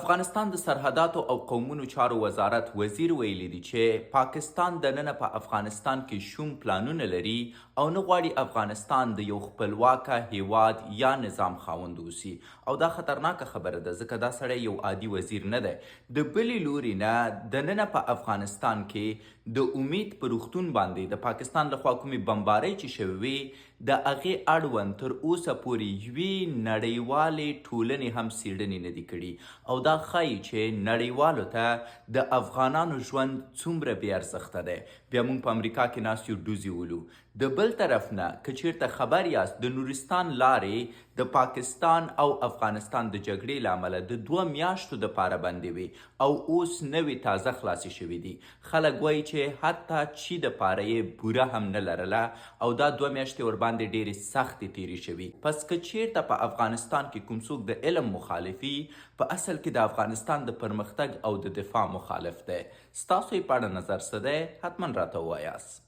افغانستان د سرحداتو او قومونو چارو وزارت وزیر ویلي دی چې پاکستان دننه په افغانستان کې شوم پلانونه لري او نه غواړي افغانستان د یو خپلواکه هیواد یا نظام خاوند اوسي او دا خطرناکه خبره ده ځکه دا سړی یو عادي وزیر نه دی. د بلې لوري نه دننه په افغانستان کې د امید په روغتون باندې د پاکستان لخوا کومې بمبارۍ چې شوې وې د هغې اړوند تر اوسه پورې یوې نړیوالې ټولنې هم څېړنې نه دي کړي او دا ښایي چې نړیوالو ته د افغانانو ژوند څومره بې ارزښته دی. بیا موږ په امریکا کې ناست یو ډوزي ولو. د بل طرف نه که چیرته خبر یاست د نورستان لارې د پاکستان او افغانستان د جګړې له امله د 2 میاشتو دپاره بندې وې او اوس نوې تازه خلاصې شوي دي. خلک وایي چې حتی چی دپاره یې بوره هم نه لرله او دا 2 میاشتې ورباندې ډېرې سختې تېرې شوي. پس که چیرته په افغانستان کې کوم څوک د علم مخالفي په اصل کې د افغانستان د پرمختګ او د دفاع مخالف دی. ستاسو یې په اړه نظر څه دی؟ حتما راته ووایاست.